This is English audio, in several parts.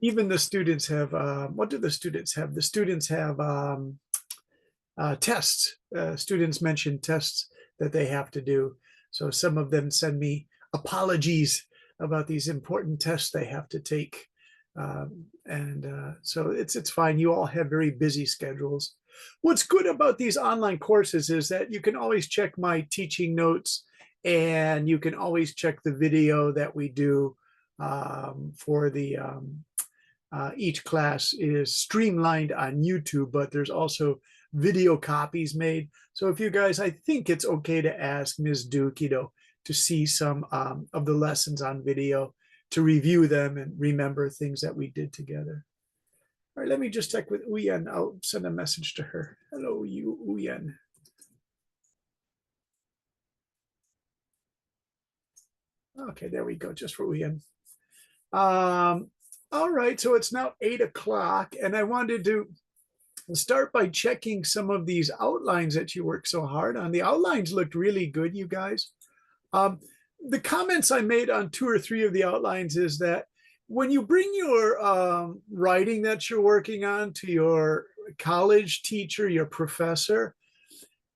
Even the students have, what do the students have? The students have tests. Students mentioned tests that they have to do. So some of them send me apologies about these important tests they have to take. So it's fine. You all have very busy schedules. What's good about these online courses is that you can always check my teaching notes, and you can always check the video that we do for the each class is streamlined on YouTube, but there's also video copies made. So if you guys, I think it's okay to ask Ms. Duke, to see some of the lessons on video, to review them and remember things that we did together. All right, let me just check with Uyen. I'll send a message to her. Hello, Uyen. Okay, there we go, just for Uyen. All right, so it's now 8 o'clock, and I wanted to start by checking some of these outlines that you worked so hard on. The outlines looked really good, you guys. The comments I made on 2 or 3 of the outlines is that when you bring your writing that you're working on to your college teacher, your professor,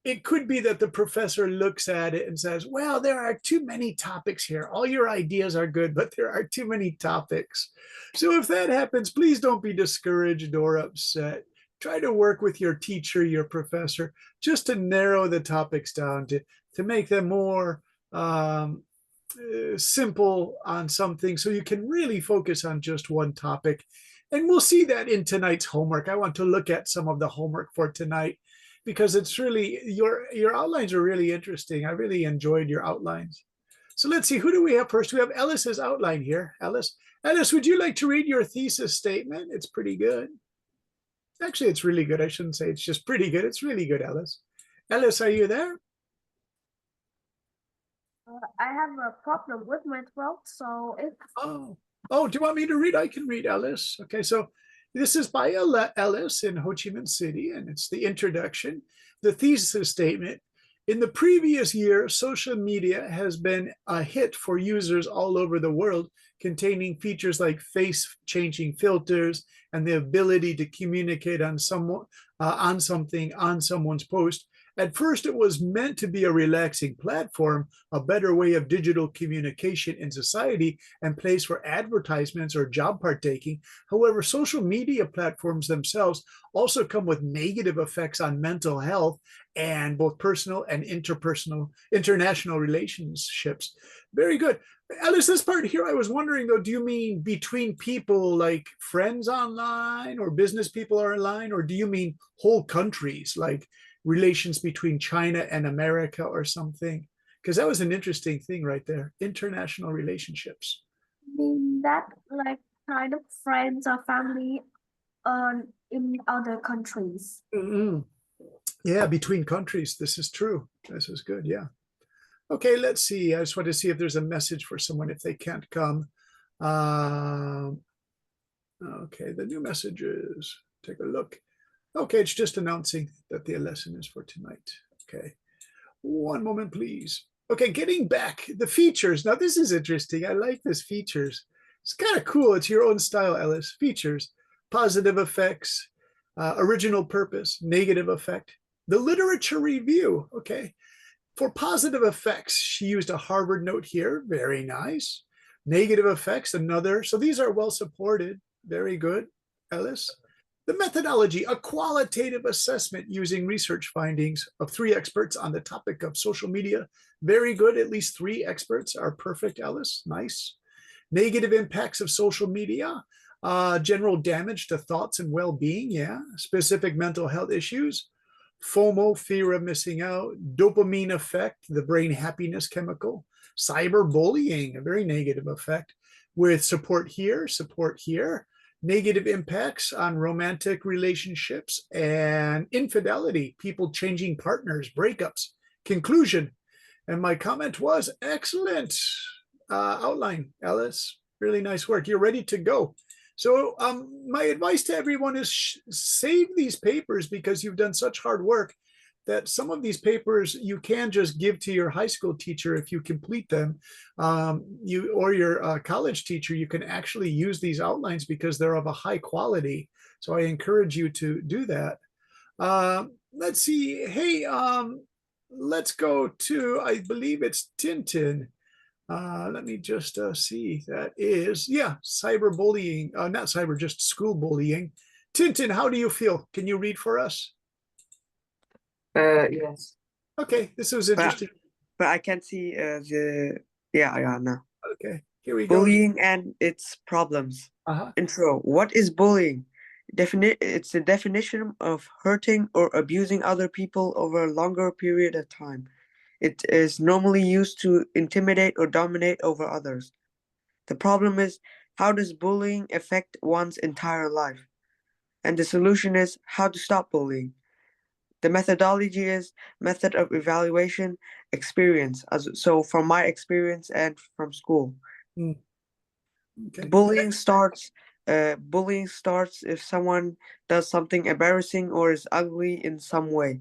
it could be that the professor looks at it and says, well, there are too many topics here. All your ideas are good, but there are too many topics. So if that happens, please don't be discouraged or upset. Try to work with your teacher, your professor, just to narrow the topics down, to make them more simple on something, so you can really focus on just one topic. And we'll see that in tonight's homework. I want to look at some of the homework for tonight, because it's really, your outlines are really interesting. I really enjoyed your outlines. So let's see, who do we have first? We have Ellis's outline here. Ellis, would you like to read your thesis statement? It's pretty good. Actually, it's really good. I shouldn't say it's just pretty good. It's really good, Ellis. Ellis, are you there? I have a problem with my throat, so if... Oh, do you want me to read? I can read, Ellis. Okay, so this is by Ellis in Ho Chi Minh City, and it's the introduction. The thesis statement: in the previous year, social media has been a hit for users all over the world, containing features like face-changing filters and the ability to communicate on something on someone's post. At first, it was meant to be a relaxing platform, a better way of digital communication in society, and place for advertisements or job partaking. However, social media platforms themselves also come with negative effects on mental health and both personal and international relationships. Very good. Alice, this part here, I was wondering though, do you mean between people, like friends online or business people are online, or do you mean whole countries, like relations between China and America or something? Because that was an interesting thing right there, international relationships. mean that like kind of friends or family in other countries. Mm-hmm. Yeah, between countries. This is true. This is good. Yeah. Okay, let's see. I just want to see if there's a message for someone if they can't come. Okay, the new messages. Take a look. Okay, it's just announcing that the lesson is for tonight. Okay, one moment, please. Okay, getting back, the features. Now, this is interesting. I like this features. It's kind of cool. It's your own style, Ellis. Features, positive effects, original purpose, negative effect. The literature review. Okay, for positive effects, she used a Harvard note here. Very nice. Negative effects, another. So these are well supported. Very good, Ellis. The methodology, a qualitative assessment using research findings of 3 experts on the topic of social media. Very good. At least 3 experts are perfect, Ellis. Nice. Negative impacts of social media, general damage to thoughts and well-being. Yeah. Specific mental health issues. FOMO, fear of missing out. Dopamine effect, the brain happiness chemical. Cyberbullying, a very negative effect, with support here, support here. Negative impacts on romantic relationships and infidelity, people changing partners, breakups. Conclusion, and my comment was excellent outline, Ellis. Really nice work. You're ready to go. So my advice to everyone is save these papers because you've done such hard work. that some of these papers you can just give to your high school teacher if you complete them. You or your college teacher, you can actually use these outlines because they're of a high quality. So I encourage you to do that. Let's see. Hey, let's go to, I believe it's Tintin. Let me just see. That is, yeah, cyberbullying. Not cyber, just school bullying. Tintin, how do you feel? Can you read for us? Yes, Okay, this was but interesting. but I can see yeah, no. Okay, here we go. Bullying and its problems. Uh-huh. Intro. What is bullying? It's the definition of hurting or abusing other people over a longer period of time. It is normally used to intimidate or dominate over others. The problem is, how does bullying affect one's entire life? And the solution is how to stop bullying. The methodology is method of evaluation, experience. So from my experience and from school. Mm. Okay. Bullying starts if someone does something embarrassing or is ugly in some way.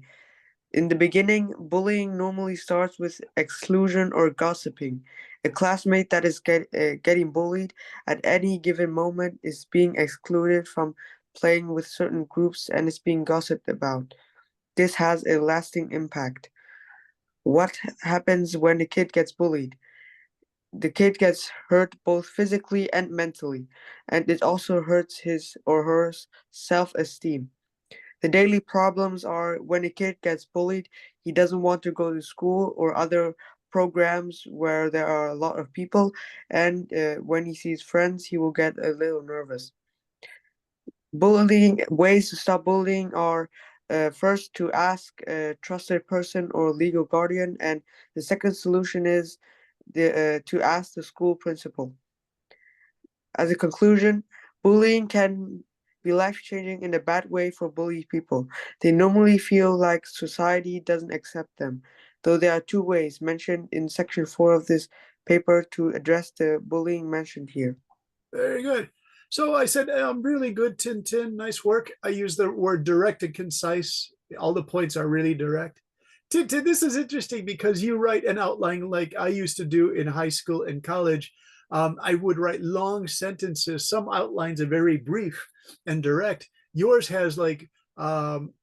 In the beginning, bullying normally starts with exclusion or gossiping. A classmate that is getting bullied at any given moment is being excluded from playing with certain groups and is being gossiped about. This has a lasting impact. What happens when a kid gets bullied? The kid gets hurt both physically and mentally, and it also hurts his or her self-esteem. The daily problems are when a kid gets bullied, he doesn't want to go to school or other programs where there are a lot of people, and when he sees friends, he will get a little nervous. Bullying ways to stop bullying are first to ask a trusted person or legal guardian, and the second solution is to ask the school principal. As a conclusion, bullying can be life-changing in a bad way for bullied people. They normally feel like society doesn't accept them, though there are two ways mentioned in section 4 of this paper to address the bullying mentioned here. Very good. So I said, really good, Tintin. Nice work. I use the word direct and concise. All the points are really direct. Tintin, this is interesting because you write an outline like I used to do in high school and college. I would write long sentences. Some outlines are very brief and direct. Yours has like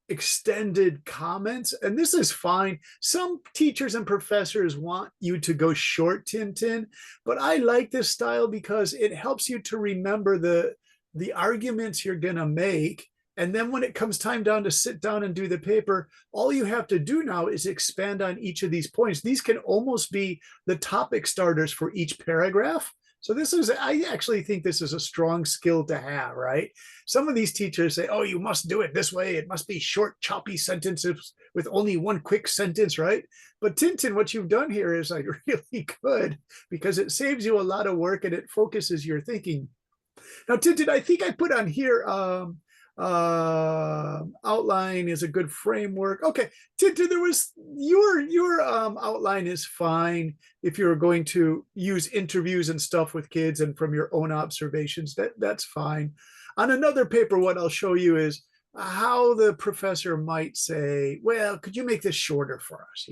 extended comments, and this is fine. Some teachers and professors want you to go short, Tintin, but I like this style because it helps you to remember the arguments you're going to make. And then when it comes time down to sit down and do the paper, all you have to do now is expand on each of these points. These can almost be the topic starters for each paragraph. So I actually think this is a strong skill to have, right? Some of these teachers say, oh, you must do it this way. It must be short, choppy sentences with only one quick sentence, right? But Tintin, what you've done here is like really good because it saves you a lot of work and it focuses your thinking. Now, Tintin, I think I put on here outline is a good framework. Okay, Tintin, there was your outline is fine if you're going to use interviews and stuff with kids and from your own observations. That's fine. On another paper, what I'll show you is how the professor might say, well, could you make this shorter for us?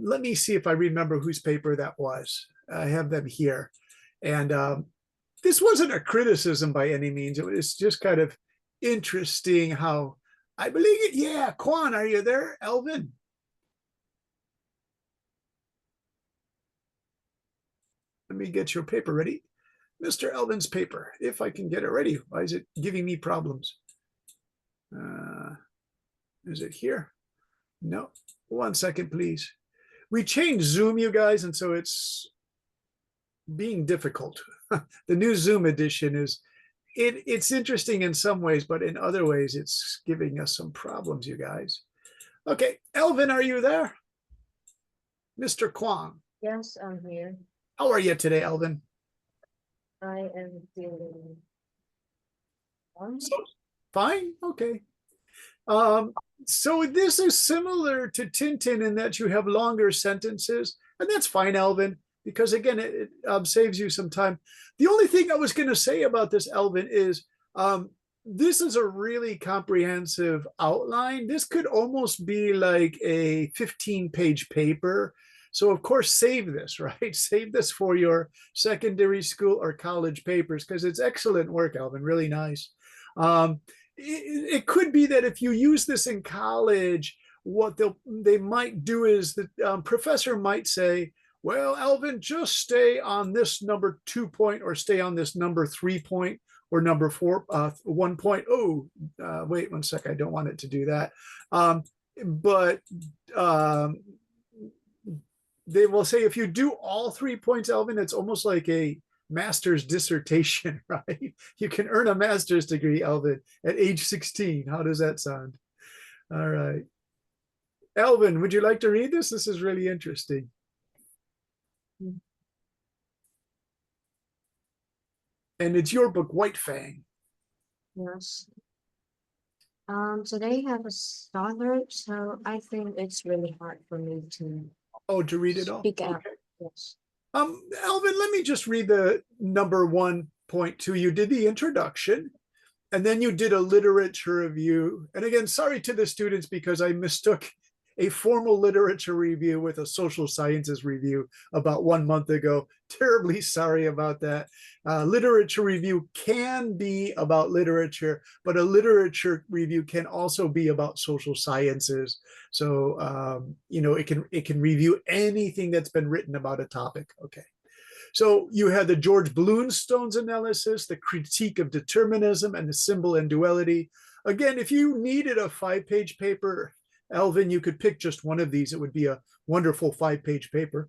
Let me see if I remember whose paper that was. I have them here. And this wasn't a criticism by any means. It was just kind of interesting how I believe it. Yeah, Quan, are you there? Elvin? Let me get your paper ready. Mr. Elvin's paper, if I can get it ready. Why is it giving me problems? Is it here? No. 1 second, please. We changed Zoom, you guys, and so it's being difficult. The new Zoom edition is it's interesting in some ways, but in other ways it's giving us some problems, you guys. Okay, Elvin, are you there? Mr. Kwong. Yes, I'm here. How are you today, Elvin? I am feeling fine. Fine, okay. So this is similar to Tintin in that you have longer sentences, and that's fine, Elvin, because again, it saves you some time. The only thing I was going to say about this, Elvin, is this is a really comprehensive outline. This could almost be like a 15-page paper. So of course, save this, right? Save this for your secondary school or college papers because it's excellent work, Alvin, really nice. It could be that if you use this in college, what they might do is the professor might say, well, Alvin, just stay on this number 2 point or stay on this number 3 point or number 1 point. Oh, wait 1 sec. I don't want it to do that. But they will say if you do all 3 points, Alvin, it's almost like a master's dissertation, right? You can earn a master's degree, Alvin, at age 16. How does that sound? All right. Alvin, would you like to read this? This is really interesting. And it's your book, White Fang. Yes. Today I have a starter, so I think it's really hard for me to Oh, to read it all? speak out. Okay. Yes. Alvin, let me just read the number 1.2. You did the introduction, and then you did a literature review. And again, sorry to the students because I mistook a formal literature review with a social sciences review about 1 month ago. Terribly sorry about that. Literature review can be about literature, but a literature review can also be about social sciences. So you know, it can review anything that's been written about a topic. Okay. So you had the George Bluenstone's analysis, the critique of determinism, and the symbol and duality. Again, if you needed a 5-page paper, Alvin, you could pick just one of these. It would be a wonderful 5-page paper.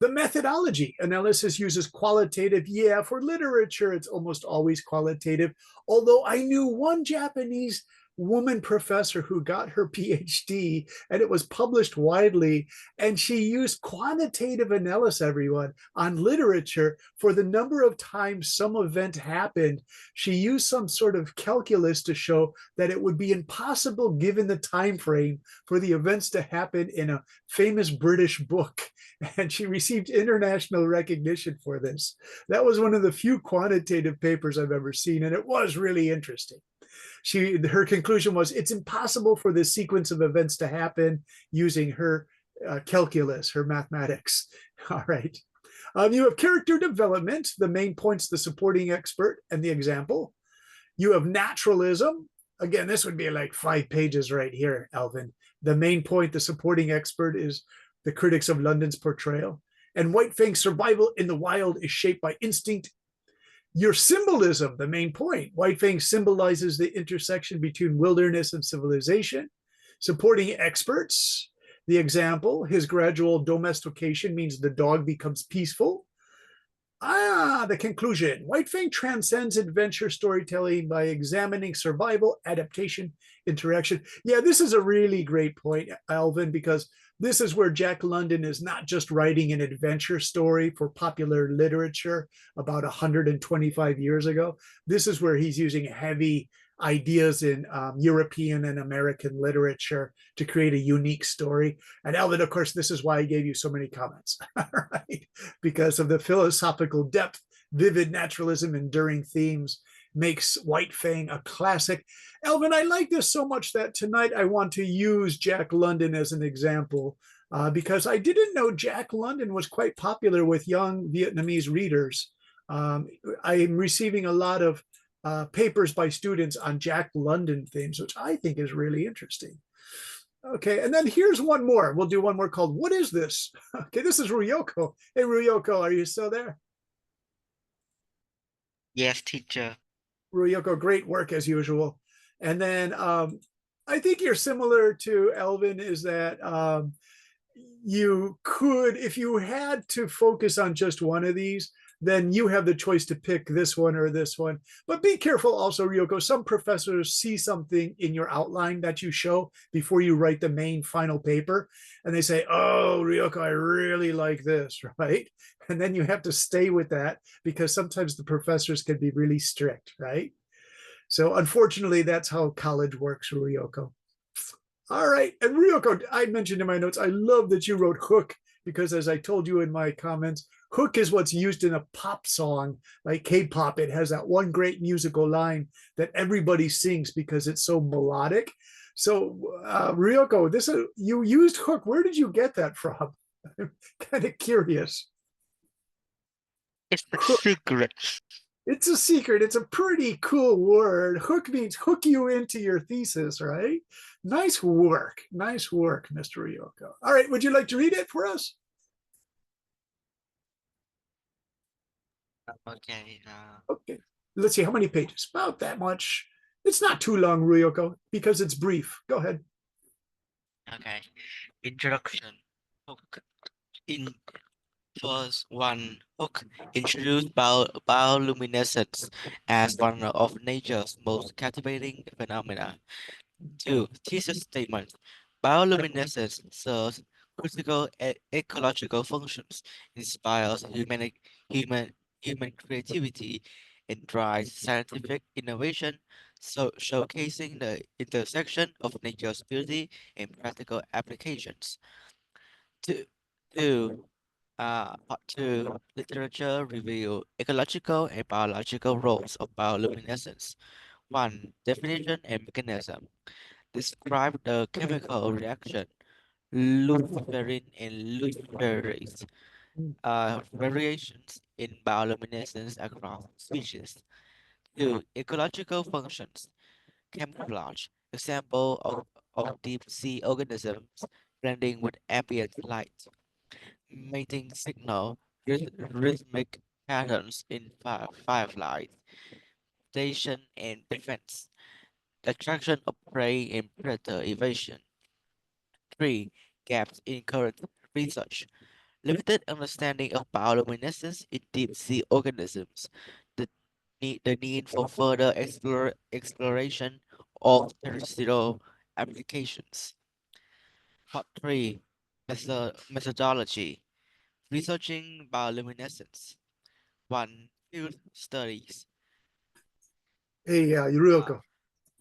The methodology analysis uses qualitative. Yeah, for literature, it's almost always qualitative. Although I knew one Japanese woman professor who got her PhD and it was published widely, and she used quantitative analysis, everyone, on literature for the number of times some event happened. She used some sort of calculus to show that it would be impossible given the time frame for the events to happen in a famous British book, and she received international recognition for this. That was one of the few quantitative papers I've ever seen, and it was really interesting. Her conclusion was it's impossible for this sequence of events to happen using her calculus, her mathematics. All right. You have character development, the main points, the supporting expert, and the example. You have naturalism. Again, this would be like 5 pages right here, Alvin. The main point, the supporting expert, is the critics of London's portrayal. And White Fang's survival in the wild is shaped by instinct. Your symbolism, the main point. White Fang symbolizes the intersection between wilderness and civilization. Supporting experts, the example, his gradual domestication means the dog becomes peaceful. The conclusion. White Fang transcends adventure storytelling by examining survival, adaptation, interaction. Yeah, this is a really great point, Alvin, because this is where Jack London is not just writing an adventure story for popular literature about 125 years ago. This is where he's using heavy ideas in European and American literature to create a unique story. And Alvin, of course, this is why I gave you so many comments, right? Because of the philosophical depth, vivid naturalism, enduring themes makes White Fang a classic. Alvin, I like this so much that tonight I want to use Jack London as an example because I didn't know Jack London was quite popular with young Vietnamese readers. I'm receiving a lot of papers by students on Jack London themes, which I think is really interesting. Okay, and then here's one more. We'll do one more called What is This? Okay, this is Ryoko. Hey, Ryoko, are you still there? Yes, teacher. Ryoko, great work as usual. And then I think you're similar to Alvin, is that you could, if you had to focus on just one of these, then you have the choice to pick this one or this one. But be careful also, Ryoko. Some professors see something in your outline that you show before you write the main final paper. And they say, oh, Ryoko, I really like this, right? And then you have to stay with that because sometimes the professors can be really strict, right? So unfortunately, that's how college works, Ryoko. All right. And Ryoko, I mentioned in my notes, I love that you wrote Hook because as I told you in my comments, Hook is what's used in a pop song like K-pop. It has that one great musical line that everybody sings because it's so melodic. So, Ryoko, this is, you used hook. Where did you get that from? I'm kind of curious. It's a Hook. secret. It's a secret. It's a pretty cool word. Hook means hook you into your thesis, right? Nice work. Nice work, Mr. Ryoko. All right, would you like to read it for us? Okay. Okay. Let's see how many pages. About that much. It's not too long, Ryoko, because it's brief. Go ahead. Okay. Introduction. Hook. In First one, Hook introduced bioluminescence as one of nature's most captivating phenomena. Two, thesis statement. Bioluminescence serves critical ecological functions, inspires human, human creativity, and drives scientific innovation, so showcasing the intersection of nature's beauty and practical applications. Two, two, Part two, literature review, ecological and biological roles of bioluminescence. One, definition and mechanism. Describe the chemical reaction, luciferin and luciferase, variations in bioluminescence across species. Two, ecological functions, camouflage, example of deep sea organisms blending with ambient light, mating signal, rhythmic patterns in fireflies, station and defense, attraction of prey and predator evasion. 3. Gaps in current research. Limited understanding of bioluminescence in deep sea organisms. The the need for further exploration of terrestrial applications. Part 3. Methodology. Researching bioluminescence. 1. Field studies. Hey, Uh, Ryoko.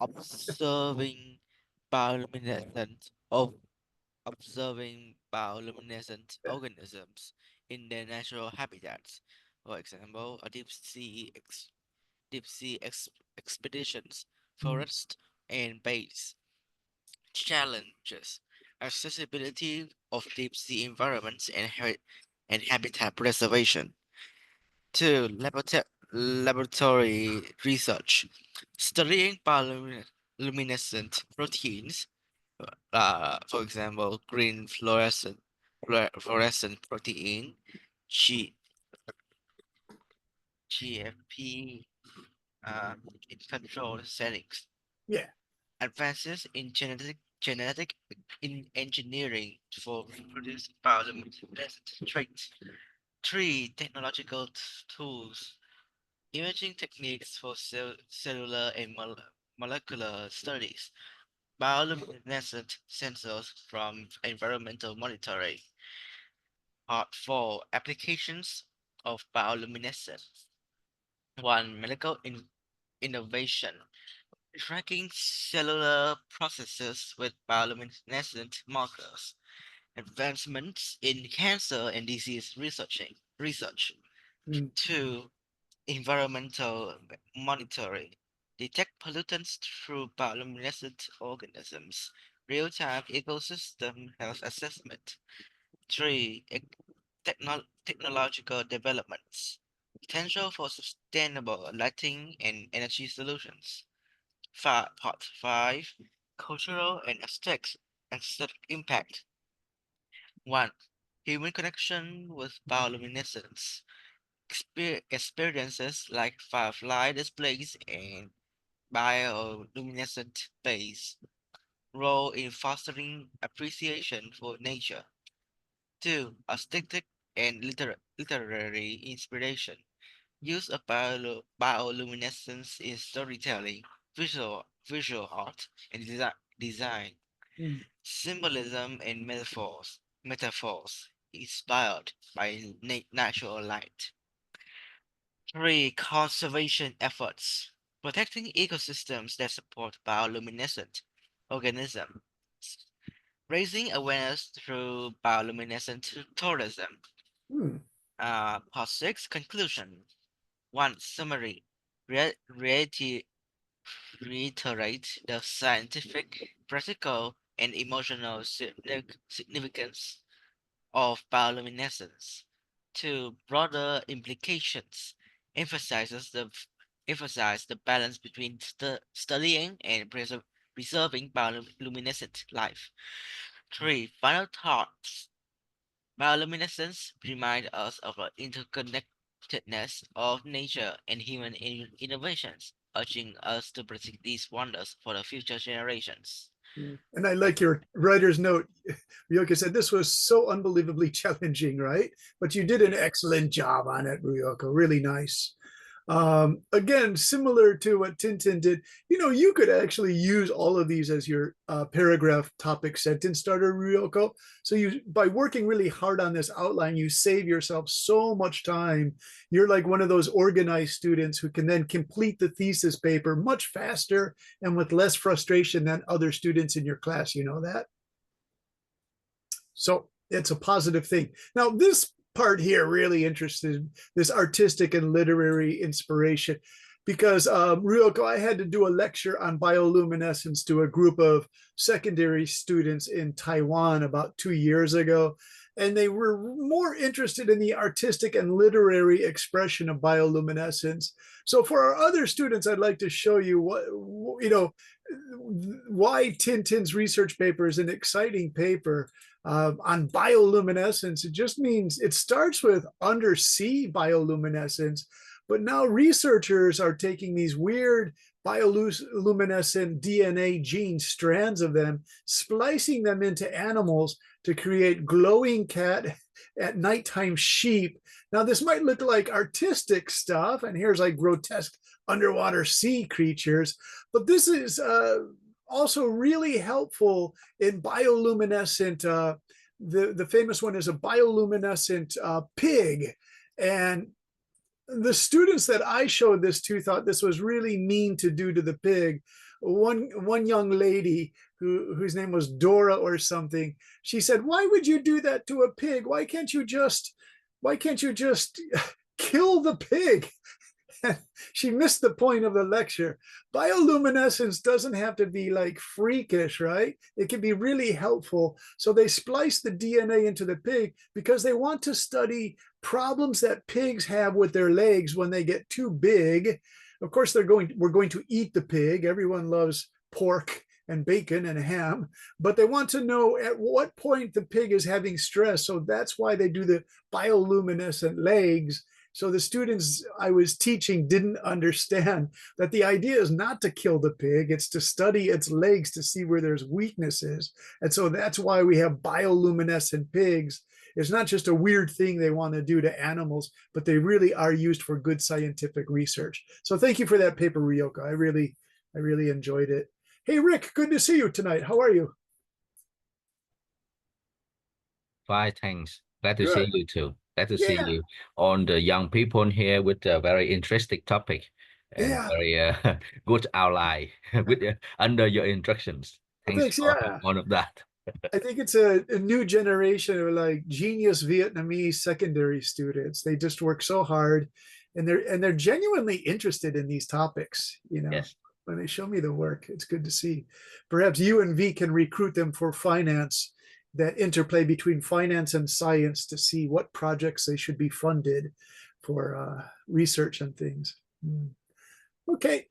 observing bioluminescent of observing bioluminescent organisms in their natural habitats. For example, a deep sea expeditions, forest and base. Challenges: accessibility of deep sea environments and and habitat preservation. Two, laboratory research, studying bioluminescent proteins, for example, green fluorescent protein, G, GFP, in controlled settings. Yeah. Advances in genetic in engineering for reproduce bioluminescent traits. Three, technological tools, imaging techniques for cellular and molecular studies, bioluminescent sensors from environmental monitoring. Part 4, applications of bioluminescence. 1. Medical innovation, tracking cellular processes with bioluminescent markers. Advancements in cancer and disease research. Mm. 2. Environmental monitoring, detect pollutants through bioluminescent organisms. Real-time ecosystem health assessment. 3. Technological developments, potential for sustainable lighting and energy solutions. Part 5, cultural and aesthetic impact. 1. Human connection with bioluminescence. Experiences like firefly displays and bioluminescent bays. Role in fostering appreciation for nature. 2. Aesthetic and literary inspiration. Use of bioluminescence in storytelling, visual art, and design. Mm. Symbolism and metaphors inspired by natural light. 3. Conservation efforts. Protecting ecosystems that support bioluminescent organisms. Raising awareness through bioluminescent tourism. Hmm. Part 6 conclusion. 1. Summary. Reality reiterate the scientific, practical, and emotional significance of bioluminescence. 2. Broader implications. Emphasizes the emphasize the balance between studying and preserving bioluminescent life. 3. Final thoughts. Bioluminescence reminds us of the interconnectedness of nature and human innovations, urging us to protect these wonders for the future generations. And I like your writer's note. Ryoka said this was so unbelievably challenging, right? But you did an excellent job on it, Ryoko. Really nice. Again, similar to what Tintin did, you could actually use all of these as your paragraph topic sentence starter, Ryoko. So by working really hard on this outline, you save yourself so much time. You're like one of those organized students who can then complete the thesis paper much faster and with less frustration than other students in your class. You know that? So it's a positive thing. Now, this part here really interested this artistic and literary inspiration because Ryoko, I had to do a lecture on bioluminescence to a group of secondary students in Taiwan about 2 years ago. And they were more interested in the artistic and literary expression of bioluminescence. So for our other students, I'd like to show you why Tintin's research paper is an exciting paper on bioluminescence. It just means it starts with undersea bioluminescence, but now researchers are taking these weird bioluminescent DNA gene strands of them, splicing them into animals to create glowing cat at nighttime sheep. Now, this might look like artistic stuff, and here's like grotesque underwater sea creatures, but this is also really helpful in bioluminescent. The famous one is a bioluminescent pig. And the students that I showed this to thought this was really mean to do to the pig. One young lady whose name was Dora or something, she said, "Why would you do that to a pig? Why can't you just kill the pig?" She missed the point of the lecture. Bioluminescence doesn't have to be like freakish, right? It can be really helpful. So they splice the DNA into the pig because they want to study problems that pigs have with their legs when they get too big. Of course, we're going to eat the pig. Everyone loves pork and bacon and ham, but they want to know at what point the pig is having stress. So that's why they do the bioluminescent legs. So the students I was teaching didn't understand that the idea is not to kill the pig, it's to study its legs to see where there's weaknesses. And so that's why we have bioluminescent pigs. It's not just a weird thing they want to do to animals, but they really are used for good scientific research. So thank you for that paper, Ryoko. I really enjoyed it. Hey, Rick, good to see you tonight. How are you? Fine, thanks. Glad to Good. see you too. Glad to see Yeah. you on the young people here with a very interesting topic and Yeah. very good outline with under your instructions. Thanks Thanks. for Yeah. all of that. I think it's a new generation of like genius Vietnamese secondary students. They just work so hard, and they're genuinely interested in these topics. Yes. When they show me the work, it's good to see. Perhaps you and V can recruit them for finance, that interplay between finance and science to see what projects they should be funded for research and things. Okay.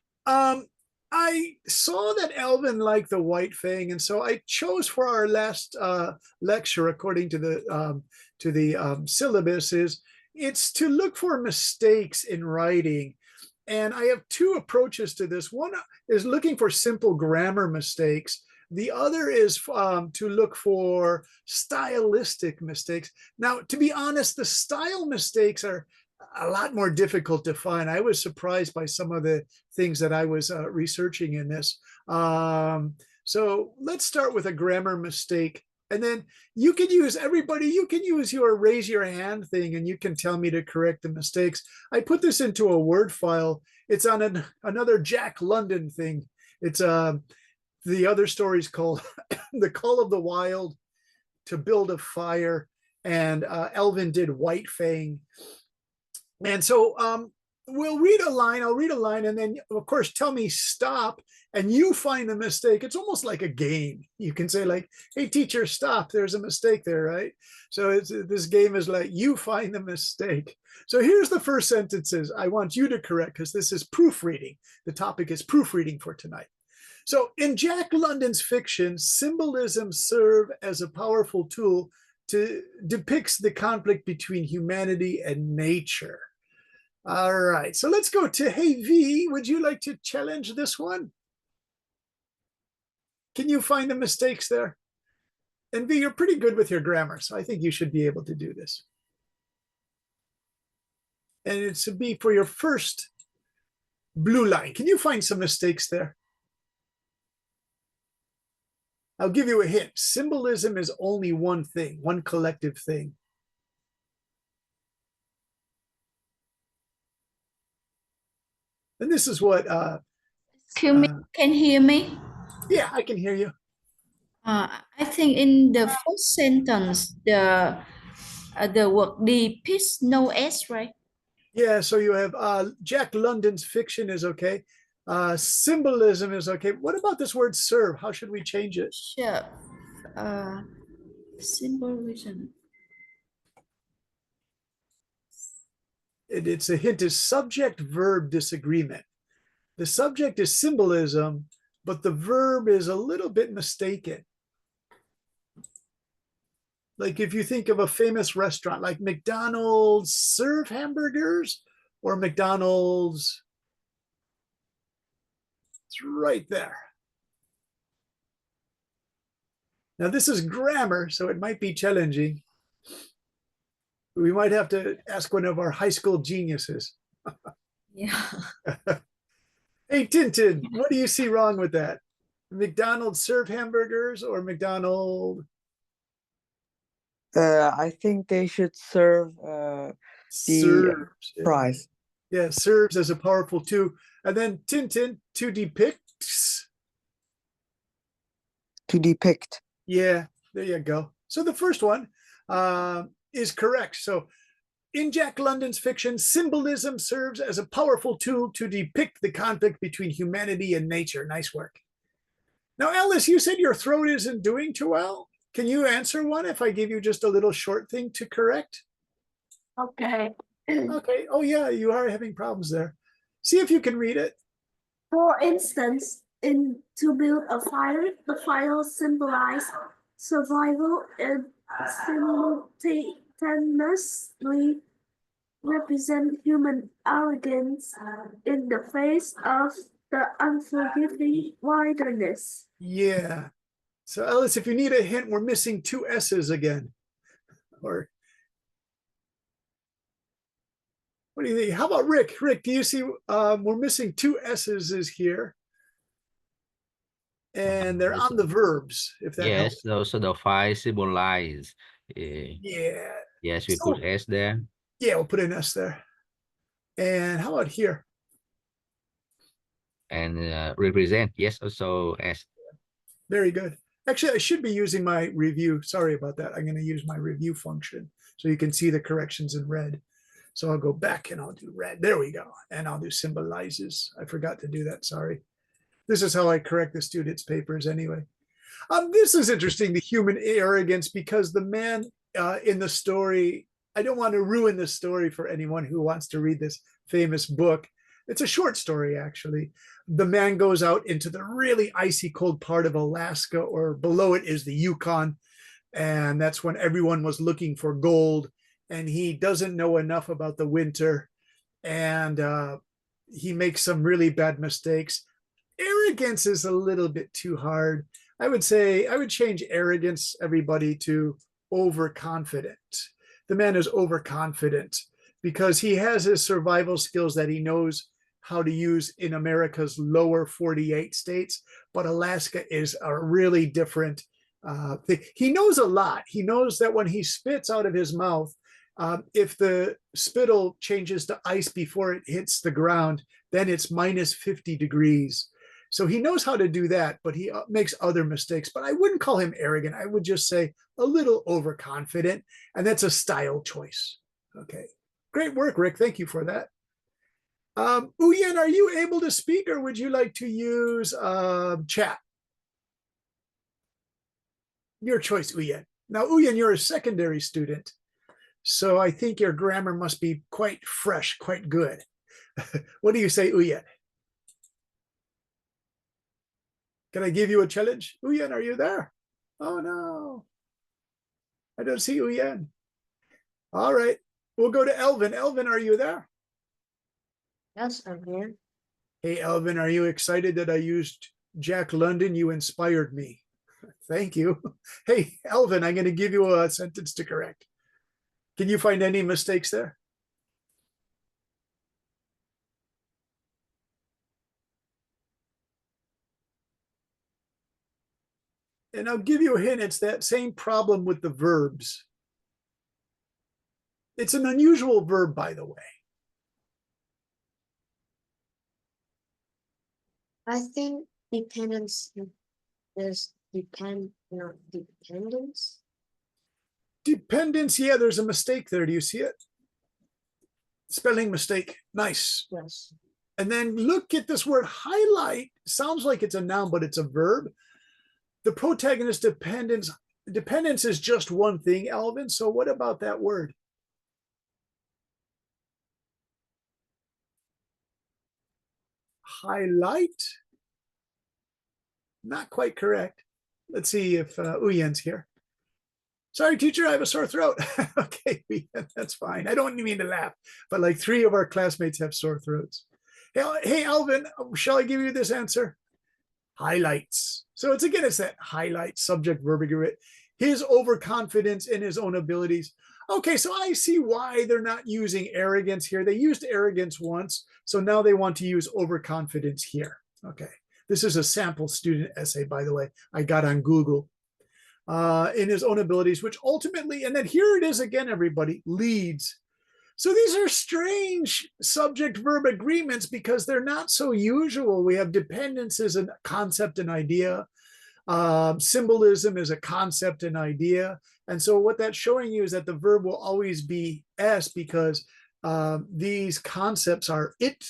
I saw that Alvin liked the White Fang, and so I chose for our last lecture, according to the syllabus, it's to look for mistakes in writing. And I have two approaches to this. One is looking for simple grammar mistakes. The other is to look for stylistic mistakes. Now, to be honest, the style mistakes are a lot more difficult to find. I was surprised by some of the things that I was researching in this. So let's start with a grammar mistake. And then you can use your raise your hand thing, and you can tell me to correct the mistakes. I put this into a Word file. It's on another Jack London thing. It's the other story is called The Call of the Wild, To Build a Fire, and Elvin did White Fang. And so we'll read a line, I'll read a line, and then of course tell me stop, and you find the mistake. It's almost like a game. You can say like, hey teacher, stop, there's a mistake there, right? So this game is like, you find the mistake. So here's the first sentences I want you to correct, because this is proofreading. The topic is proofreading for tonight. So in Jack London's fiction, symbolism serve as a powerful tool to depicts the conflict between humanity and nature. All right, so let's go to, hey V, would you like to challenge this one? Can you find the mistakes there? And V, you're pretty good with your grammar, so I think you should be able to do this. And it's a B for your first blue line. Can you find some mistakes there? I'll give you a hint. Symbolism is only one thing, one collective thing. And this is what, Excuse me, can you hear me? yeah, I can hear you. I think in the first sentence, the word depicts no S, right? Yeah, so you have Jack London's fiction is okay. Symbolism is okay. What about this word serve? How should we change it? Sure. Symbolism. It's a hint is subject-verb disagreement. The subject is symbolism, but the verb is a little bit mistaken. Like if you think of a famous restaurant like McDonald's serve hamburgers, or McDonald's, it's right there. Now this is grammar, so it might be challenging. We might have to ask one of our high school geniuses. Yeah. Hey, Tintin, what do you see wrong with that? McDonald's serve hamburgers or McDonald's? I think they should serve Serves. fries. Yeah, serves as a powerful tool. And then Tintin, to depicts. To depict. Yeah, there you go. So the first one is correct. So in Jack London's fiction, symbolism serves as a powerful tool to depict the conflict between humanity and nature. Nice work. Now, Alice, you said your throat isn't doing too well. Can you answer one if I give you just a little short thing to correct? Okay. Okay. Oh, yeah, you are having problems there. See if you can read it. For instance, to build a fire, the fire symbolizes survival and simultaneously represent human arrogance in the face of the unforgiving wilderness. Yeah. So, Alice, if you need a hint, we're missing two S's again. Or what do you think? How about Rick? Rick, do you see we're missing two S's is here? And they're on the verbs, if that helps. Yes, so the file symbolize. Yeah. Yes, we So- put S there. Yeah, we'll put an S there. And how about here? And represent, yes, also S. Very good. Actually, I should be using my review. Sorry about that. I'm going to use my review function so you can see the corrections in red. So I'll go back and I'll do red. There we go. And I'll do symbolizes. I forgot to do that. Sorry. This is how I correct the students' papers anyway. This is interesting, the human arrogance, because the man in the story, I don't want to ruin the story for anyone who wants to read this famous book. It's a short story, actually. The man goes out into the really icy cold part of Alaska, or below it is the Yukon. And that's when everyone was looking for gold. And he doesn't know enough about the winter. And he makes some really bad mistakes. Arrogance is a little bit too hard. I would say, I would change arrogance, everybody, to overconfident. The man is overconfident because he has his survival skills that he knows how to use in America's lower 48 states, but Alaska is a really different thing. He knows a lot. He knows that when he spits out of his mouth, if the spittle changes to ice before it hits the ground, then it's minus 50 degrees. So he knows how to do that, but he makes other mistakes. But I wouldn't call him arrogant. I would just say a little overconfident. And that's a style choice. Okay. Great work, Rick. Thank you for that. Uyen, are you able to speak or would you like to use chat? Your choice, Uyen. Now, Uyen, you're a secondary student. So I think your grammar must be quite fresh, quite good. What do you say, Uyen? Can I give you a challenge? Uyen, are you there? Oh, no. I don't see Uyen. All right. We'll go to Elvin. Elvin, are you there? Yes, I'm here. Hey, Elvin, are you excited that I used Jack London? You inspired me. Thank you. Hey, Elvin, I'm going to give you a sentence to correct. Can you find any mistakes there? And I'll give you a hint. It's that same problem with the verbs. It's an unusual verb, by the way. I think dependence is dependence. Dependence, yeah, there's a mistake there. Do you see it? Spelling mistake. Nice. Yes. And then look at this word highlight. Sounds like it's a noun, but it's a verb. The protagonist dependence is just one thing, Alvin. So what about that word? Highlight? Not quite correct. Let's see if Uyen's here. Sorry, teacher, I have a sore throat. Okay, that's fine. I don't mean to laugh, but like 3 of our classmates have sore throats. Hey, Alvin, shall I give you this answer? Highlights. So it's that highlight subject verb agreement. His overconfidence in his own abilities. Okay, so I see why they're not using arrogance here. They used arrogance once, so now they want to use overconfidence here. Okay, this is a sample student essay, by the way, I got on Google. In his own abilities, which ultimately, and then here it is again, everybody, leads. So these are strange subject verb agreements because they're not so usual. We have dependence as a concept and idea. Symbolism is a concept and idea. And so what that's showing you is that the verb will always be S because these concepts are it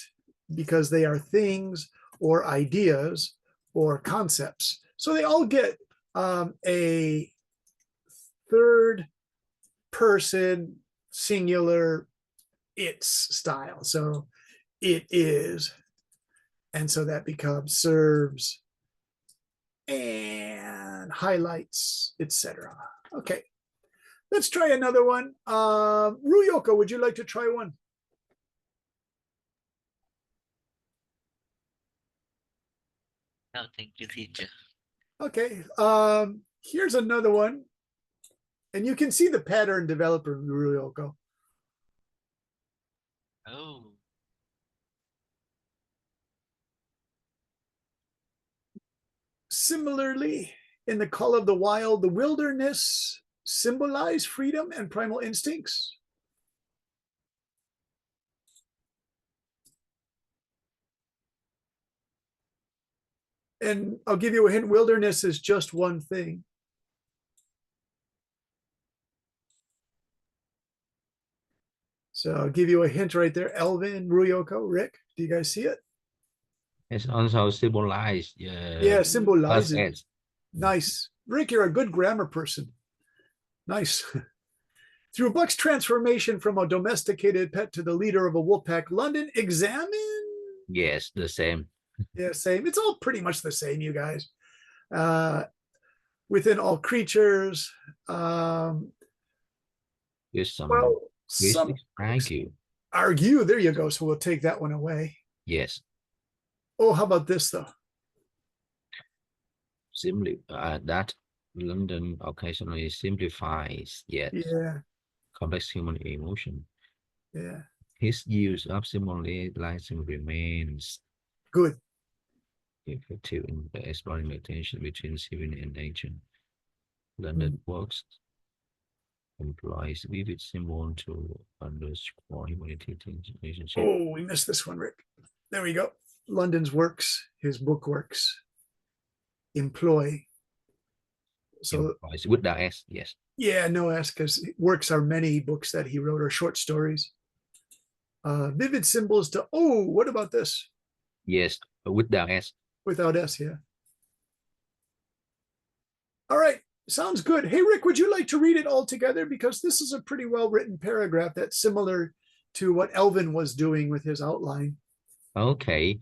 because they are things or ideas or concepts. So they all get a third person singular it's style. So it is. And so that becomes serves and highlights, etc. Okay. Let's try another one. Ruyoko, would you like to try one? No, thank you, teacher. Okay. Here's another one. And you can see the pattern developer, Ruyoko. Oh. Similarly, in the Call of the Wild, the wilderness symbolize freedom and primal instincts. And I'll give you a hint, wilderness is just one thing. So I'll give you a hint right there. Elvin, Ruyoko, Rick, do you guys see it? It's also symbolized. Yeah, symbolizes. S. Nice. Rick, you're a good grammar person. Nice. Through Buck's transformation from a domesticated pet to the leader of a wolf pack, London examine. Yes, the same. Yeah, same. It's all pretty much the same, you guys. Within all creatures. Use some Well, some argue. argue. There you go. So we'll take that one away. Yes. Oh, how about this though? Simply that London occasionally simplifies yet Yeah, complex human emotion. yeah. His use of symbolism remains Good. effective in the exploring the tension between civil and nature. London works employs vivid symbol to underscore humanity relationship. Oh, we missed this one, Rick. There we go. London's works, his book works, employ. So Implies without S. Yes. yeah, no S, because works are many books that he wrote, or short stories. Vivid symbols to, oh, what about this? Yes. Without S. Without S, yeah. All right, sounds good. Hey, Rick, would you like to read it all together? Because this is a pretty well-written paragraph that's similar to what Elvin was doing with his outline. Okay.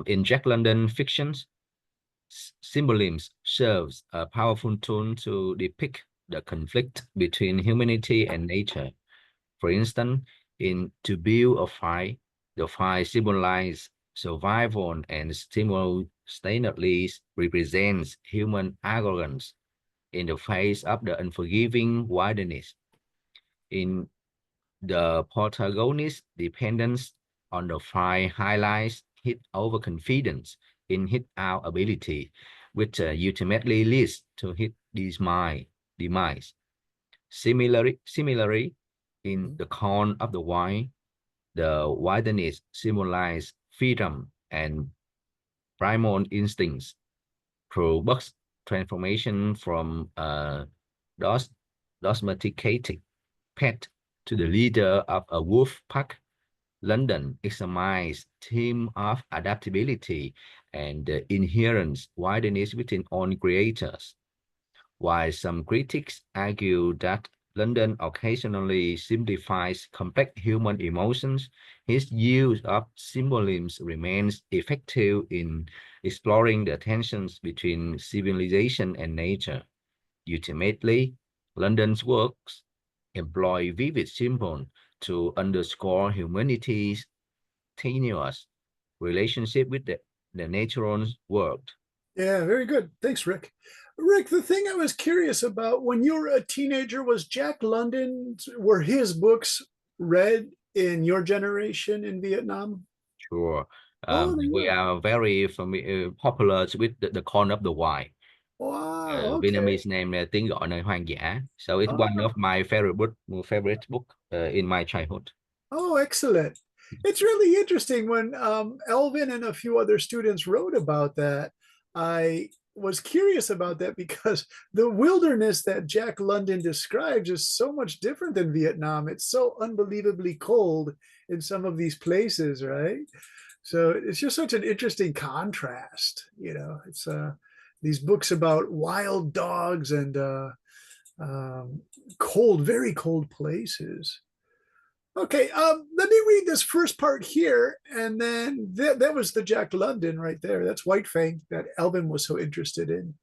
In Jack London fictions, symbolism serves a powerful tool to depict the conflict between humanity and nature. For instance, in To Build a Fire, the fire symbolizes survival and simultaneously represents human arrogance in the face of the unforgiving wilderness. In the protagonist's dependence on the fire highlights his overconfidence in his own ability, which ultimately leads to his demise. Similarly, in The Corn of the Wild, the wilderness symbolizes freedom and primal instincts. Through Buck's transformation from a domesticated pet to the leader of a wolf pack, London examines theme of adaptability and the inherent wilderness within all creators. While some critics argue that London occasionally simplifies complex human emotions, his use of symbolism remains effective in exploring the tensions between civilization and nature. Ultimately, London's works employ vivid symbols to underscore humanity's tenuous relationship with the natural world. Yeah, very good. Thanks, Rick. Rick, the thing I was curious about when you were a teenager, was Jack London, were his books read in your generation in Vietnam? Sure. Oh, they We were. are very popular with the Corn of the Wild. Wow, okay. Vietnamese name là Tiếng gọi nơi hoang dã. So it's one of my favorite book in my childhood. Oh, excellent. It's really interesting when Elvin and a few other students wrote about that. I was curious about that because the wilderness that Jack London describes is so much different than Vietnam. It's so unbelievably cold in some of these places, right? So it's just such an interesting contrast. It's these books about wild dogs and cold, very cold places. Okay, let me read this first part here, and then that was the Jack London right there. That's White Fang that Elvin was so interested in.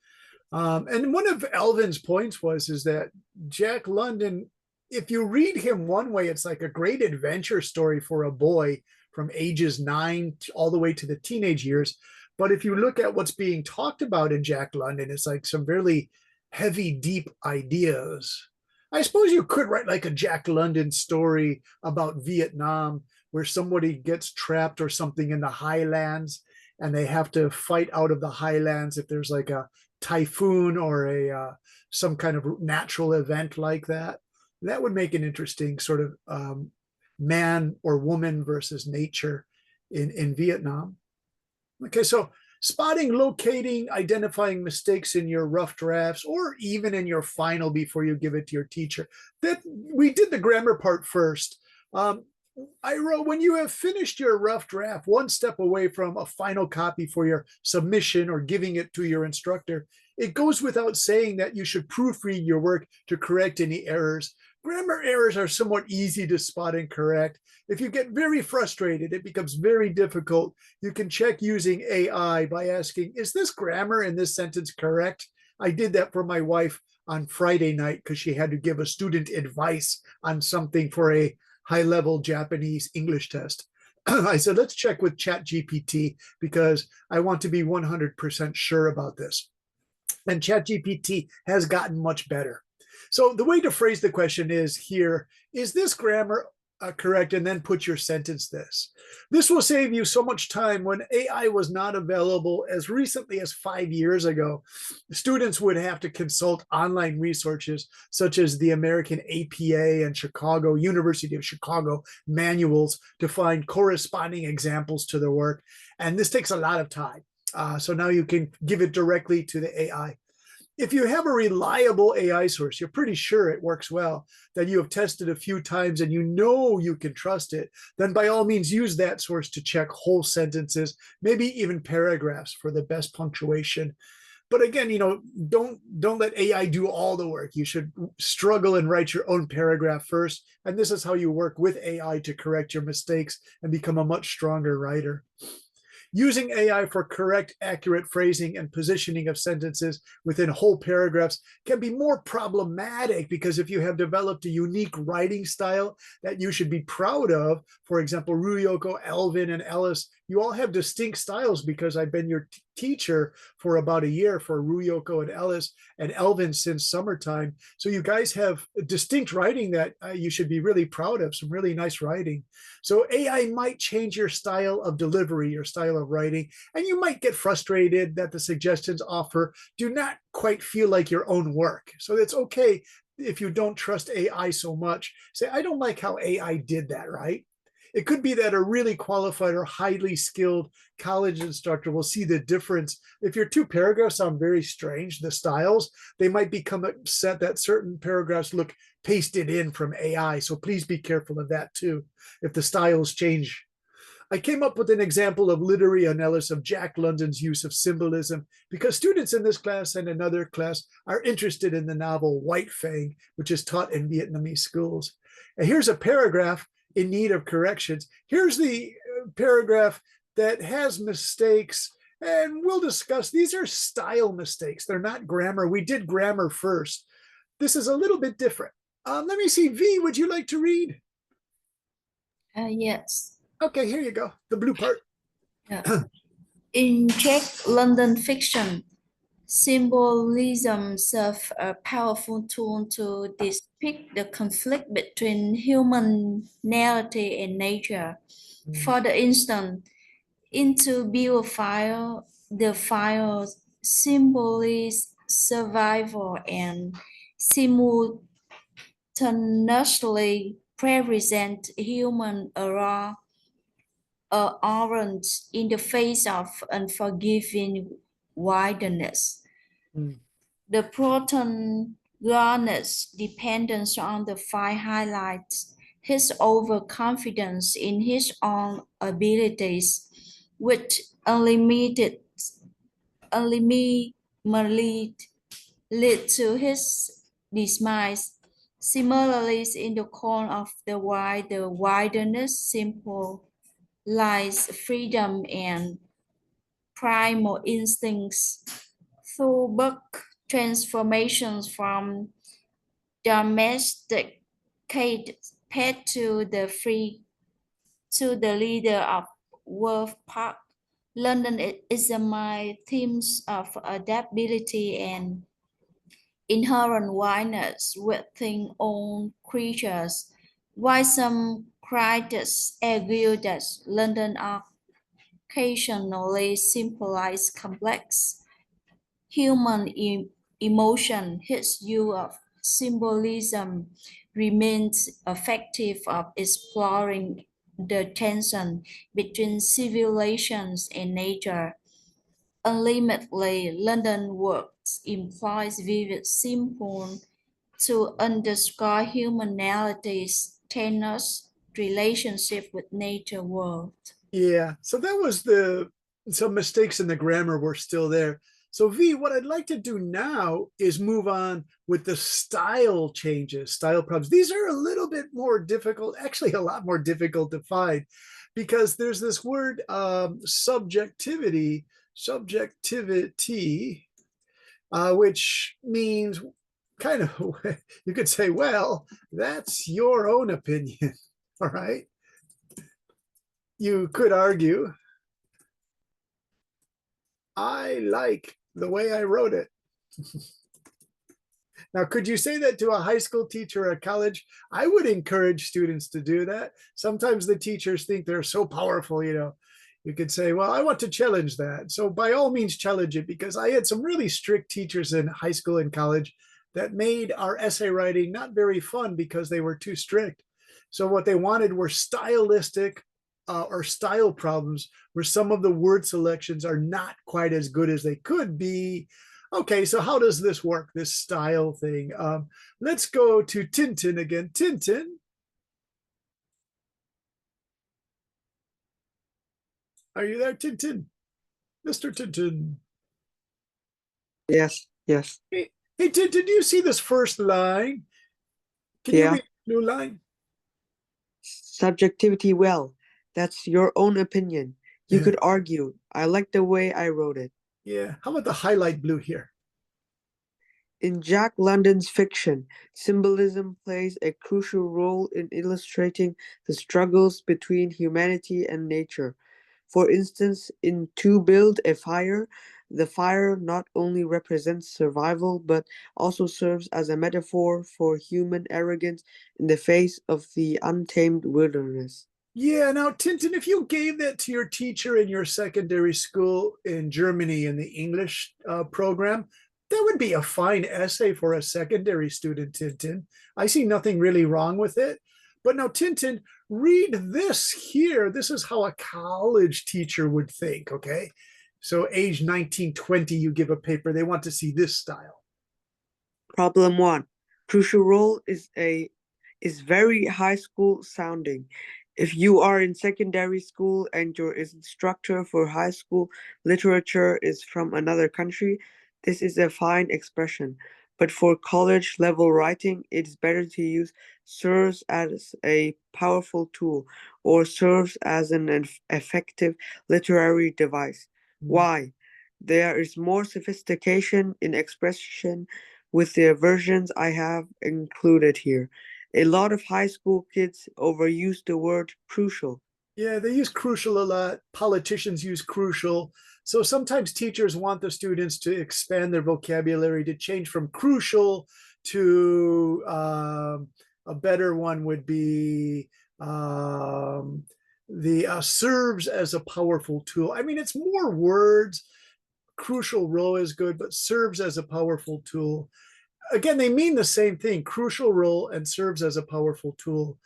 And one of Elvin's points is that Jack London, if you read him one way, it's like a great adventure story for a boy from ages 9 all the way to the teenage years. But if you look at what's being talked about in Jack London, it's like some really heavy, deep ideas. I suppose you could write like a Jack London story about Vietnam where somebody gets trapped or something in the highlands and they have to fight out of the highlands if there's like a typhoon or a some kind of natural event like that. That would make an interesting sort of man or woman versus nature in Vietnam. Okay, so spotting, locating, identifying mistakes in your rough drafts or even in your final before you give it to your teacher. That we did the grammar part first. I wrote, when you have finished your rough draft, one step away from a final copy for your submission or giving it to your instructor, it goes without saying that you should proofread your work to correct any errors. Grammar errors are somewhat easy to spot and correct. If you get very frustrated, it becomes very difficult. You can check using AI by asking, is this grammar in this sentence correct? I did that for my wife on Friday night because she had to give a student advice on something for a high-level Japanese English test. I said, let's check with ChatGPT because I want to be 100% sure about this. And ChatGPT has gotten much better. So the way to phrase the question is here, is this grammar correct, and then put your sentence this. This will save you so much time. When AI was not available as recently as 5 years ago, students would have to consult online resources such as the American APA and Chicago, University of Chicago manuals to find corresponding examples to their work. And this takes a lot of time. So now you can give it directly to the AI. If you have a reliable AI source, you're pretty sure it works well, that you have tested a few times and you know you can trust it, then by all means use that source to check whole sentences, maybe even paragraphs for the best punctuation. But again, don't let AI do all the work. You should struggle and write your own paragraph first. And this is how you work with AI to correct your mistakes and become a much stronger writer. Using AI for correct, accurate phrasing and positioning of sentences within whole paragraphs can be more problematic because if you have developed a unique writing style that you should be proud of, for example, Ruyoko, Elvin, and Ellis, you all have distinct styles because I've been your teacher for about a year for Ruyoko and Ellis and Elvin since summertime. So you guys have distinct writing that you should be really proud of, some really nice writing. So AI might change your style of delivery, your style of writing, and you might get frustrated that the suggestions offer do not quite feel like your own work. So it's okay if you don't trust AI so much. Say, I don't like how AI did that, right? It could be that a really qualified or highly skilled college instructor will see the difference. If your two paragraphs sound very strange, the styles, they might become upset that certain paragraphs look pasted in from AI. So please be careful of that too, if the styles change. I came up with an example of literary analysis of Jack London's use of symbolism because students in this class and another class are interested in the novel White Fang, which is taught in Vietnamese schools. And here's a paragraph in need of corrections. Here's the paragraph that has mistakes, and we'll discuss. These are style mistakes. They're not grammar. We did grammar first. This is a little bit different. Let me see. V, would you like to read? Yes. Okay, here you go. The blue part. In Jack London fiction, symbolism serves a powerful tool to depict the conflict between humanity and nature. For the instance, into biophile, the file symbolizes survival and simultaneously represent human error orange in the face of unforgiving wilderness. The protagonist's dependence on the fight highlights his overconfidence in his own abilities, which unlimitedly lead to his demise. Similarly, in the call of the wilderness symbolize freedom and primal instincts. Through book transformations from domesticated pet to the leader of Wolf Park, London examines themes of adaptability and inherent wildness within own creatures, while some critics argue that London occasionally symbolizes complex human emotion. His use of symbolism remains effective of exploring the tension between civilizations and nature. Unlimitedly, London works employs vivid symbol to underscore humanity's tenuous relationship with nature world. Yeah, so that was some mistakes in the grammar were still there. So V, what I'd like to do now is move on with the style changes, style problems. These are a little bit more difficult, actually a lot more difficult to find because there's this word subjectivity, which means kind of, you could say, well, that's your own opinion, all right? You could argue, I like the way I wrote it. Now, could you say that to a high school teacher or a college? I would encourage students to do that. Sometimes the teachers think they're so powerful, you know. You could say, well, I want to challenge that. So by all means, challenge it, because I had some really strict teachers in high school and college that made our essay writing not very fun because they were too strict. So what they wanted were stylistic or style problems where some of the word selections are not quite as good as they could be. Okay, so how does this work, this style thing? Let's go to Tintin again. Tintin. Are you there, Tintin? Mr. Tintin. Yes, yes. Hey, Tintin, do you see this first line? Can you Yeah. read the new line? Subjectivity, well, that's your own opinion. You Yeah. could argue. I like the way I wrote it. Yeah. How about the highlight blue here? In Jack London's fiction, symbolism plays a crucial role in illustrating the struggles between humanity and nature. For instance, in To Build a Fire, the fire not only represents survival but also serves as a metaphor for human arrogance in the face of the untamed wilderness. Yeah, now, Tintin, if you gave that to your teacher in your secondary school in Germany in the English program, that would be a fine essay for a secondary student, Tintin. I see nothing really wrong with it. But now, Tintin, read this here. This is how a college teacher would think, okay? So age 19, 20, you give a paper, they want to see this style. Problem 1. Crucial role is very high school sounding. If you are in secondary school and your instructor for high school literature is from another country, this is a fine expression. But for college level writing, it is better to use serves as a powerful tool or serves as an effective literary device. Why? There is more sophistication in expression with the versions I have included here. A lot of high school kids overuse the word crucial. Yeah, they use crucial a lot. Politicians use crucial. So sometimes teachers want the students to expand their vocabulary, to change from crucial to a better one would be the serves as a powerful tool. I mean, it's more words. Crucial role is good, but serves as a powerful tool. Again, they mean the same thing. Crucial role and serves as a powerful tool.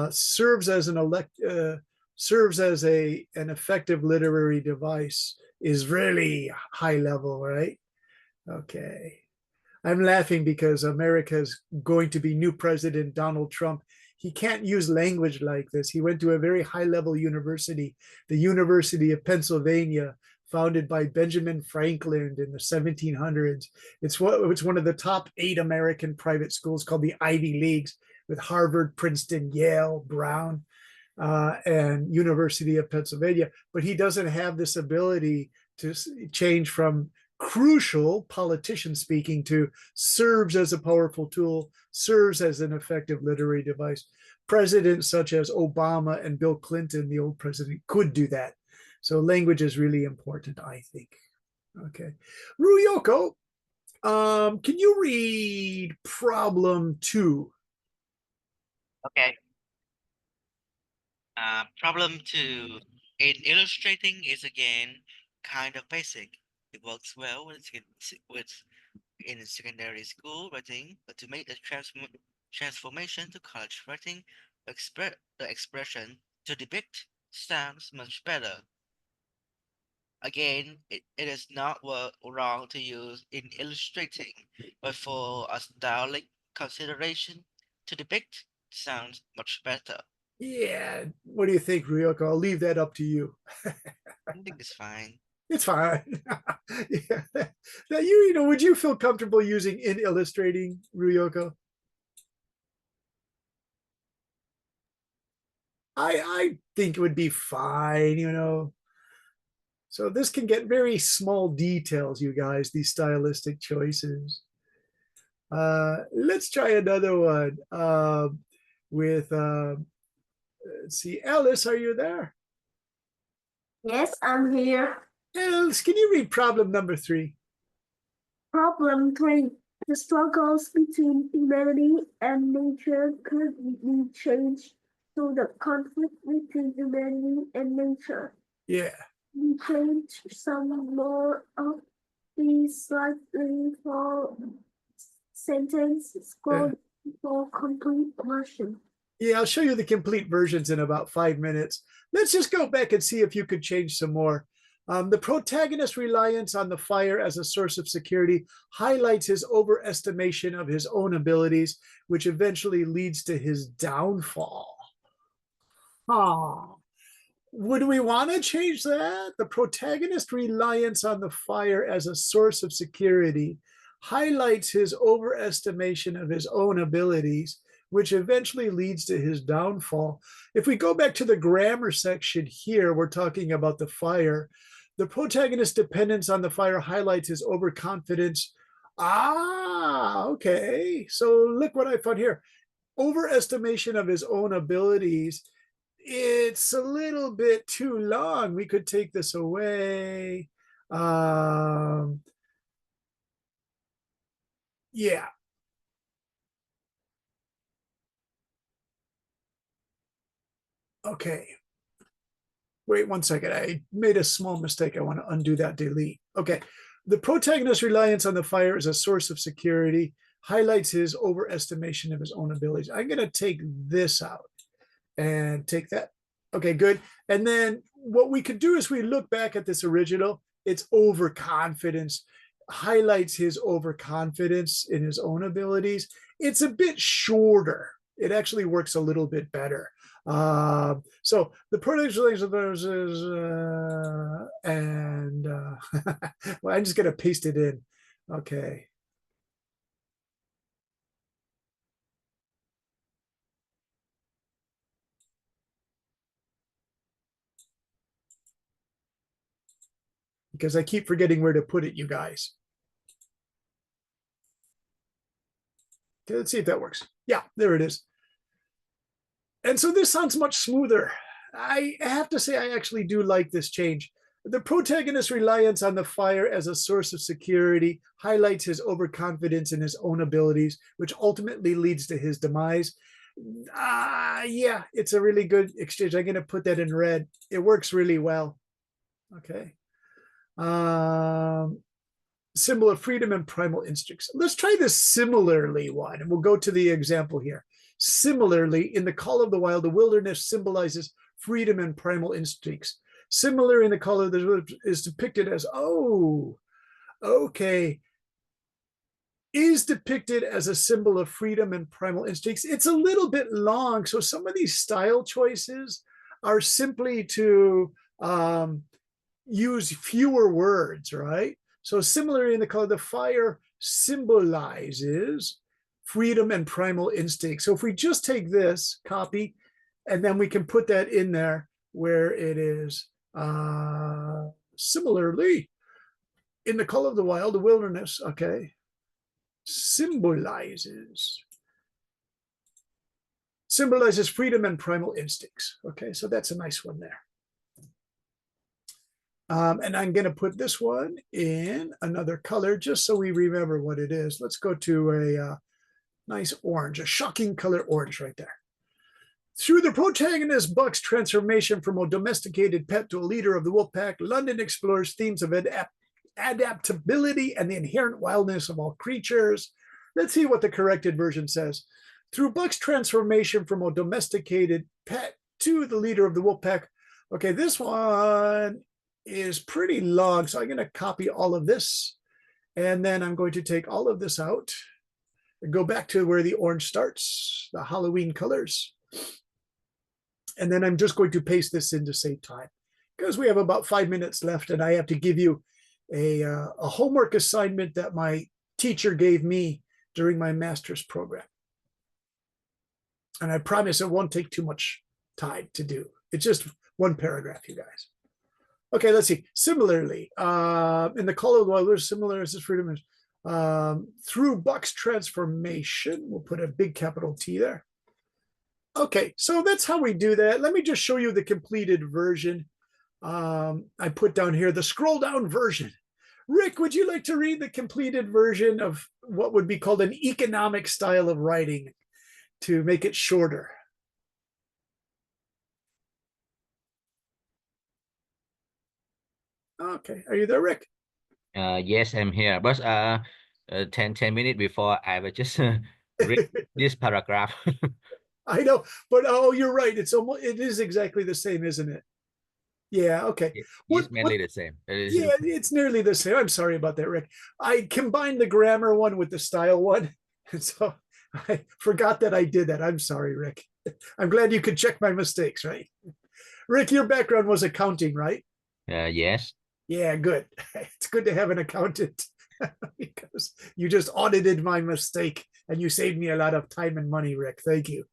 Serves as serves as an effective literary device is really high level, right? Okay. I'm laughing because America's going to be new president Donald Trump. He can't use language like this. He went to a very high level university, the University of Pennsylvania, founded by Benjamin Franklin in the 1700s. It's one of the top 8 American private schools called the Ivy Leagues, with Harvard, Princeton, Yale, Brown, and University of Pennsylvania. But he doesn't have this ability to change from crucial, politician speaking, to serves as a powerful tool, serves as an effective literary device. Presidents such as Obama and Bill Clinton, the old president, could do that. So language is really important, I think. Okay. Ruyoko, can you read problem 2? Okay. Problem 2. In illustrating is again kind of basic. It works well in secondary school writing, but to make the transformation to college writing, the expression to depict sounds much better. Again, it is not wrong to use in illustrating, but for a stylistic consideration, to depict sounds much better. Yeah. What do you think, Ryoko? I'll leave that up to you. I think it's fine. It's fine. Yeah. Now, you know, would you feel comfortable using in illustrating, Ryoko? I think it would be fine, you know. So this can get very small details, you guys, these stylistic choices. Let's try another one with, let's see, Alice, are you there? Yes, I'm here. Alice, can you read problem number 3? Problem 3. The struggles between humanity and nature could be changed to the conflict between humanity and nature. Yeah. We change some more of these slightly for sentence scroll for complete version. Yeah, I'll show you the complete versions in about 5 minutes. Let's just go back and see if you could change some more. The protagonist's reliance on the fire as a source of security highlights his overestimation of his own abilities, which eventually leads to his downfall. Would we want to change that? The protagonist's reliance on the fire as a source of security highlights his overestimation of his own abilities, which eventually leads to his downfall. If we go back to the grammar section here, we're talking about the fire. The protagonist's dependence on the fire highlights his overconfidence. Okay. So look what I found here. Overestimation of his own abilities. It's a little bit too long. We could take this away. Yeah. Okay. Wait 1 second. I made a small mistake. I want to undo that delete. Okay. The protagonist's reliance on the fire as a source of security highlights his overestimation of his own abilities. I'm going to take this out and take that. Okay, good. And then what we could do is we look back at this original. It's overconfidence, highlights his overconfidence in his own abilities. It's a bit shorter. It actually works a little bit better. So the protagonist of those is, well, I'm just going to paste it in. Okay. Because I keep forgetting where to put it, you guys. Okay, let's see if that works. Yeah, there it is. And so this sounds much smoother. I have to say, I actually do like this change. The protagonist's reliance on the fire as a source of security highlights his overconfidence in his own abilities, which ultimately leads to his demise. Yeah, it's a really good exchange. I'm going to put that in red. It works really well. Okay. Symbol of freedom and primal instincts. Let's try this similarly one, and we'll go to the example here. Similarly, in the call of the wild, the wilderness symbolizes freedom and primal instincts. Similar in the call of the wilderness is depicted as, is depicted as a symbol of freedom and primal instincts. It's a little bit long, so some of these style choices are simply to use fewer words, right? So similarly in the color, the fire symbolizes freedom and primal instinct. So if we just take this, copy, and then we can put that in there where it is. Similarly, in the call of the wild, the wilderness, okay, symbolizes freedom and primal instincts. Okay, so that's a nice one there. And I'm going to put this one in another color just so we remember what it is. Let's go to a nice orange, a shocking color orange right there. Through the protagonist Buck's transformation from a domesticated pet to a leader of the wolf pack, London explores themes of adaptability and the inherent wildness of all creatures. Let's see what the corrected version says. Through Buck's transformation from a domesticated pet to the leader of the wolf pack. Okay, this one is pretty long, so I'm going to copy all of this, and then I'm going to take all of this out and go back to where the orange starts, the Halloween colors, and then I'm just going to paste this in to save time because we have about 5 minutes left, and I have to give you a homework assignment that my teacher gave me during my master's program, and I promise it won't take too much time to do. It's just one paragraph, you guys. Okay, let's see. Similarly, in the call of the wild, similar as this freedom is through Buck's transformation. We'll put a big capital T there. Okay, so that's how we do that. Let me just show you the completed version. I put down here the scroll down version. Rick, would you like to read the completed version of what would be called an economic style of writing to make it shorter. Okay, are you there, Rick? Yes, I'm here. But 10 minutes before, I was just read this paragraph. I know, but oh, you're right. It is exactly the same, isn't it? Yeah, okay. It's mainly the same. Yeah, it's nearly the same. I'm sorry about that, Rick. I combined the grammar one with the style one. And so I forgot that I did that. I'm sorry, Rick. I'm glad you could check my mistakes, right? Rick, your background was accounting, right? Yes. Yeah, good. It's good to have an accountant because you just audited my mistake and you saved me a lot of time and money, Rick. Thank you.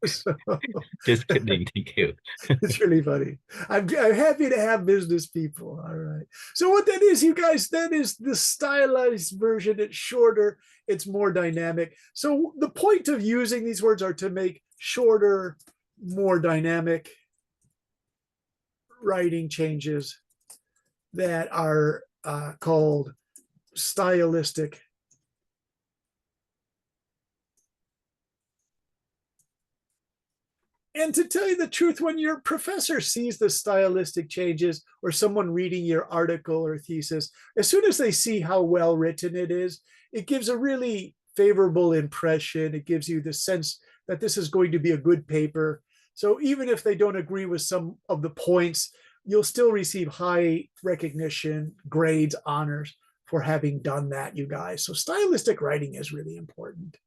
So, Just kidding. Thank you. it's really funny. I'm happy to have business people. All right. So what that is, you guys, that is the stylized version. It's shorter. It's more dynamic. So the point of using these words are to make shorter, more dynamic writing changes that are called stylistic. And to tell you the truth, when your professor sees the stylistic changes or someone reading your article or thesis, as soon as they see how well written it is, it gives a really favorable impression. It gives you the sense that this is going to be a good paper. So even if they don't agree with some of the points, you'll still receive high recognition, grades, honors for having done that, you guys. So stylistic writing is really important.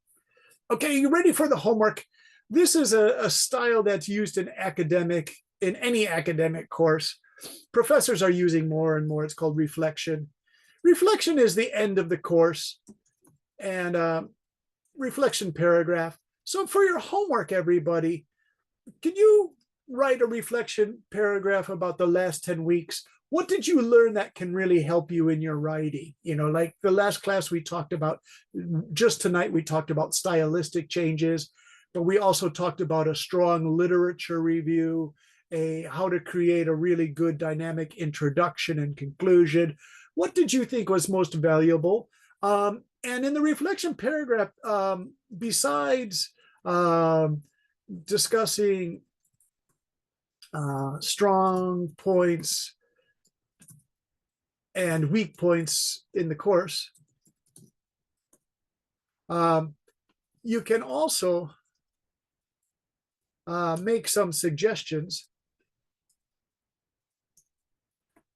Okay, you ready for the homework? This is a style that's used in any academic course. Professors are using more and more. It's called reflection. Reflection is the end of the course and reflection paragraph. So for your homework, everybody, can you write a reflection paragraph about the last 10 weeks? What did you learn that can really help you in your writing? You know, like the last class we talked about, just tonight we talked about stylistic changes, but we also talked about a strong literature review, how to create a really good dynamic introduction and conclusion. What did you think was most valuable? And in the reflection paragraph, besides discussing strong points and weak points in the course, you can also make some suggestions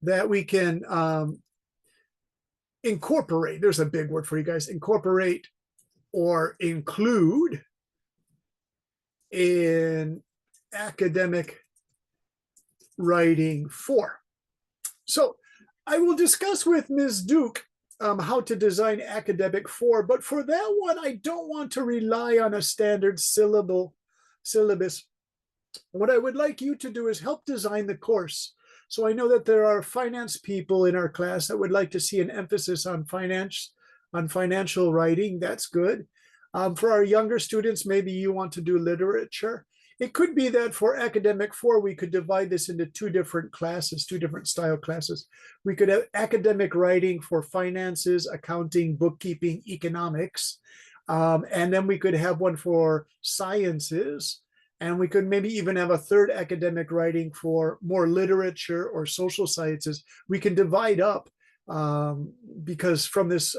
that we can incorporate. There's a big word for you guys. Incorporate or include in academic writing 4. So I will discuss with Ms. Duke how to design academic 4, but for that one, I don't want to rely on a standard syllabus. What I would like you to do is help design the course. So I know that there are finance people in our class that would like to see an emphasis on financial writing. That's good. For our younger students, maybe you want to do literature. It could be that for academic 4, we could divide this into 2 different classes, 2 different style classes. We could have academic writing for finances, accounting, bookkeeping, economics. And then we could have one for sciences. And we could maybe even have a 3rd academic writing for more literature or social sciences. We can divide up because from this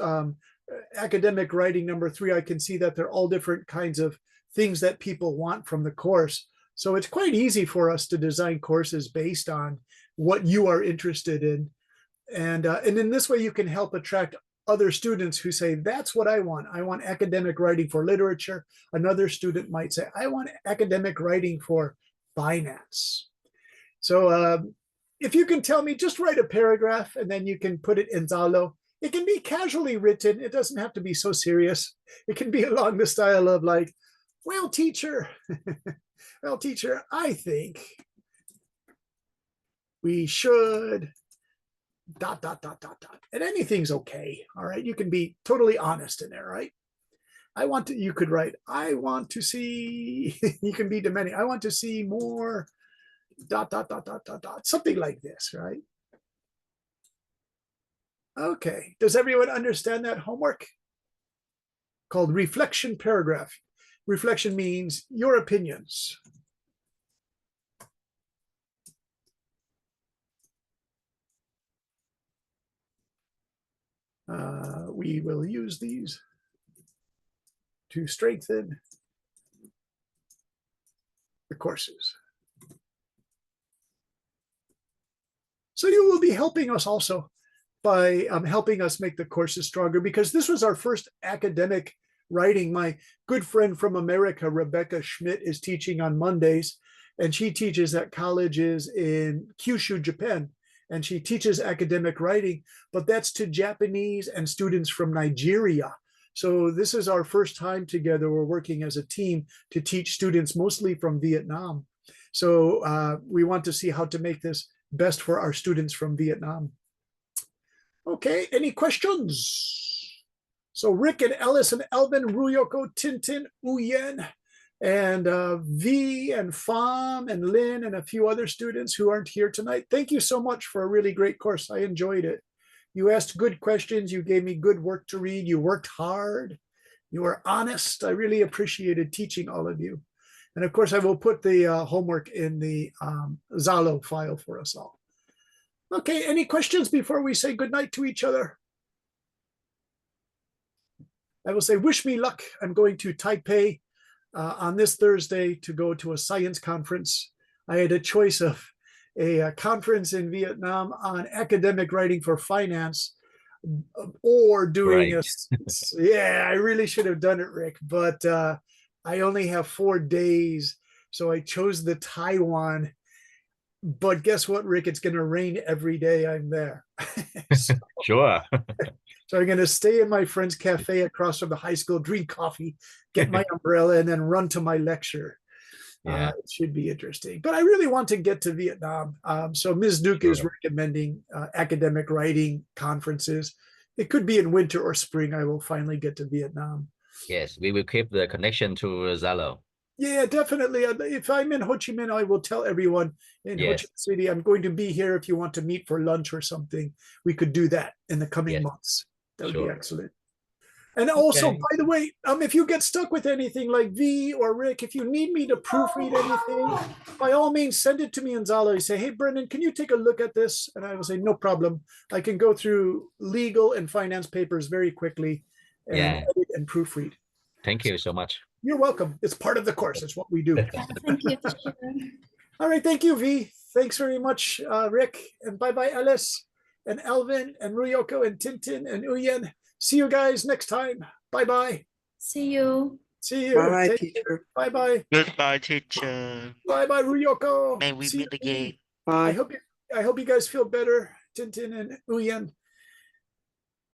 academic writing number 3, I can see that they're all different kinds of things that people want from the course. So it's quite easy for us to design courses based on what you are interested in. And in this way, you can help attract other students who say, that's what I want. I want academic writing for literature. Another student might say, I want academic writing for finance. So if you can tell me, just write a paragraph and then you can put it in Zalo. It can be casually written. It doesn't have to be so serious. It can be along the style of like, well, teacher, I think we should ... And anything's okay. All right. You can be totally honest in there, right? You could write, I want to see, you can be demanding. I want to see more ... Something like this, right? Okay, does everyone understand that homework? Called reflection paragraph. Reflection means your opinions. We will use these to strengthen the courses. So you will be helping us also by helping us make the courses stronger, because this was our first academic writing. My good friend from America, Rebecca Schmidt, is teaching on Mondays, and she teaches at colleges in Kyushu, Japan, and she teaches academic writing, but that's to Japanese and students from Nigeria. So this is our first time together. We're working as a team to teach students mostly from Vietnam. So we want to see how to make this best for our students from Vietnam. Okay, any questions? So Rick and Ellis and Elvin, Ruyoko, Tintin, Uyen, and V and Pham and Lynn and a few other students who aren't here tonight. Thank you so much for a really great course. I enjoyed it. You asked good questions. You gave me good work to read. You worked hard. You were honest. I really appreciated teaching all of you. And of course, I will put the homework in the Zalo file for us all. Okay, any questions before we say goodnight to each other? I will say, wish me luck. I'm going to Taipei on this Thursday to go to a science conference. I had a choice of a conference in Vietnam on academic writing for finance or doing Right. yeah, I really should have done it, Rick, but I only have 4 days. So I chose the Taiwan. But guess what, Rick? It's going to rain every day I'm there. Sure. So I'm going to stay in my friend's cafe across from the high school, drink coffee, get my umbrella, and then run to my lecture. Yeah. It should be interesting. But I really want to get to Vietnam. So Ms. Duke is Sure. recommending academic writing conferences. It could be in winter or spring. I will finally get to Vietnam. Yes, we will keep the connection to Zalo. Yeah, definitely. If I'm in Ho Chi Minh, I will tell everyone in Ho Chi Yes. Minh City, I'm going to be here if you want to meet for lunch or something. We could do that in the coming Yes. months. That would be Sure. excellent. And also, Okay. by the way, if you get stuck with anything like V or Rick, if you need me to proofread anything, by all means, send it to me in Zalo. You say, hey, Brendan, can you take a look at this? And I will say, no problem. I can go through legal and finance papers very quickly and Yeah. edit and proofread. Thank you so much. You're welcome. It's part of the course. It's what we do. Thank you, teacher. All right. Thank you, V. Thanks very much, Rick. And bye-bye, Alice and Elvin and Ruyoko and Tintin and Uyen. See you guys next time. Bye-bye. See you. See you. Bye, Take- teacher. Bye-bye. Goodbye, teacher. Bye-bye, Ruyoko. May we See meet you. again. I Bye. hope you guys feel better, Tintin and Uyen.